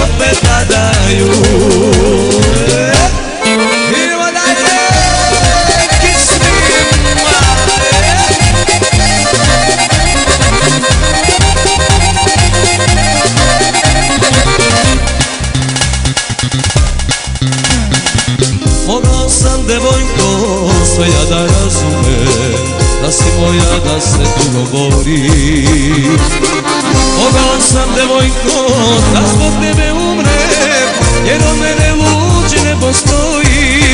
opet padaju. Idemo dalje, kiss me. Mogao sam, devojko, sve ja da razumem, da si moja, da se dugo borim. Mogao sam, devojko, da zbog tebe umrem, jer od mene luđi ne postoji,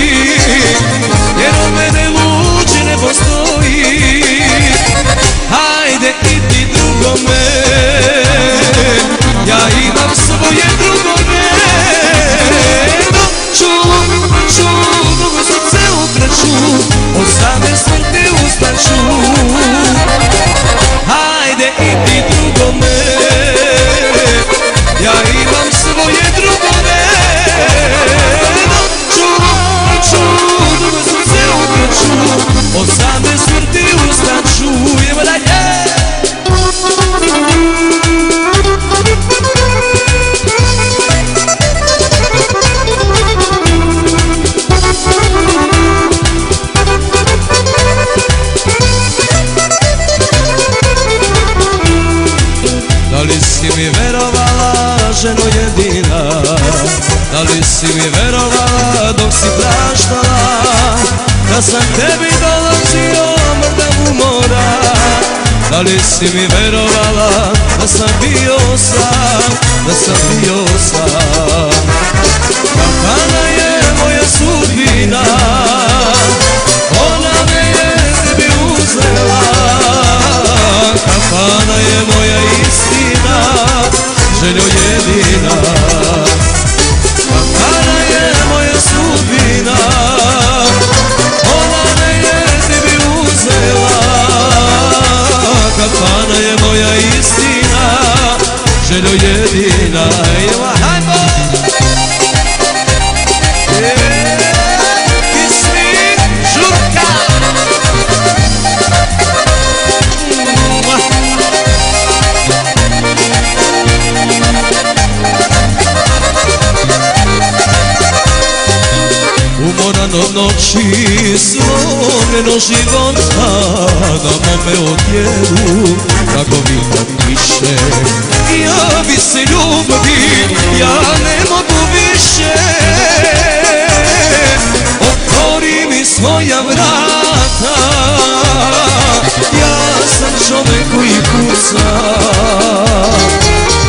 jer od mene luđi ne postoji. Hajde idi drugome, ja imam svoje drugome. Dugo srce ukreću, od same smrti ustaću. Hajde idi drugome, ja imam svoje drugome. Dugo srce ukreću, od same smrti ustaću. Idemo dalje. Da li si mi verovala, ženo jedina? Da li si mi verovala dok si praštala, da sam tebi dolazio mrdav umora? Da li si mi verovala da sam bio sam, da sam bio sam? Kafana je moja sudbina, ona me je tebi uzela. Kafana je moja istina, željo jedina. Kafana je moja sudbina, ona me je tebi uzela. Kafana je moja istina, željo jedina. Hajmo! Kiss me, žurka! Umoran od noći slomljeno života, da mome odjeru kako vidim više. Ja bi se ljubim, ja ne mogu više. Otvori mi svoja vrata, ja sam čovek koji kuca.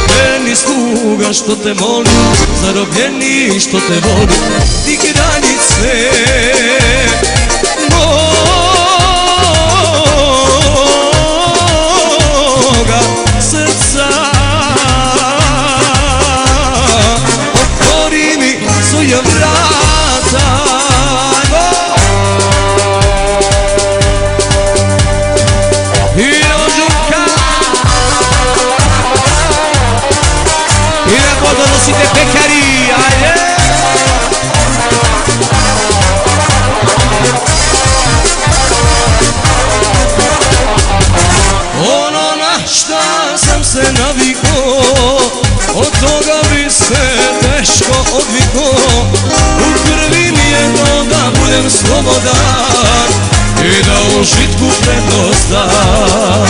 Meni sluga što te molim, zarobljeni što te volim, ti granice moga srca. Otvori mi svoja vrata. Donosite pekari, ajde! Ono na šta sam se navikao, od toga bi se teško odvikao. U krvi mi je to da budem slobodan i da u žitku prednost dam.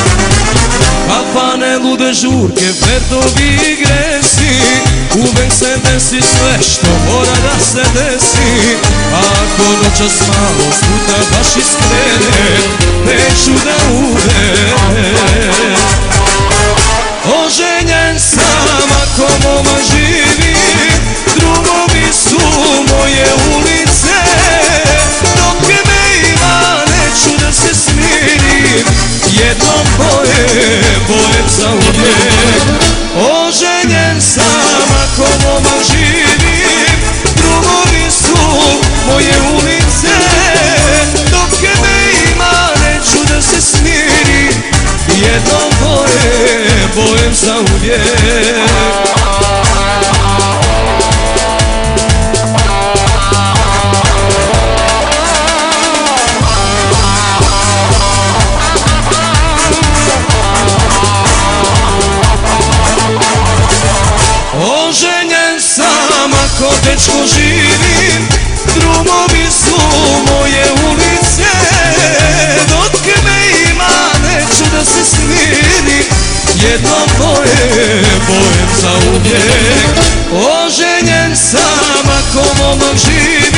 Kafane, lude žurke, flirtovi gresi, uvek se desi sve što mora da se desi. Ako noćas malo sutra baš iskrene, neću da udem. Oženjen sam ako momak živi, drugovi su moje ulice. Dok me ima neću da se smirim, jednom bojem za uvijek. Oženjen sam ako momak živi, drugovi su moje ulice. Dok me ima neću da se smirim, ko dečko živim, drumovi su moje ulice. Dok me ima neću da se smirim, jedno moje bojem za uvijek. Oženjen sam ako momak živi,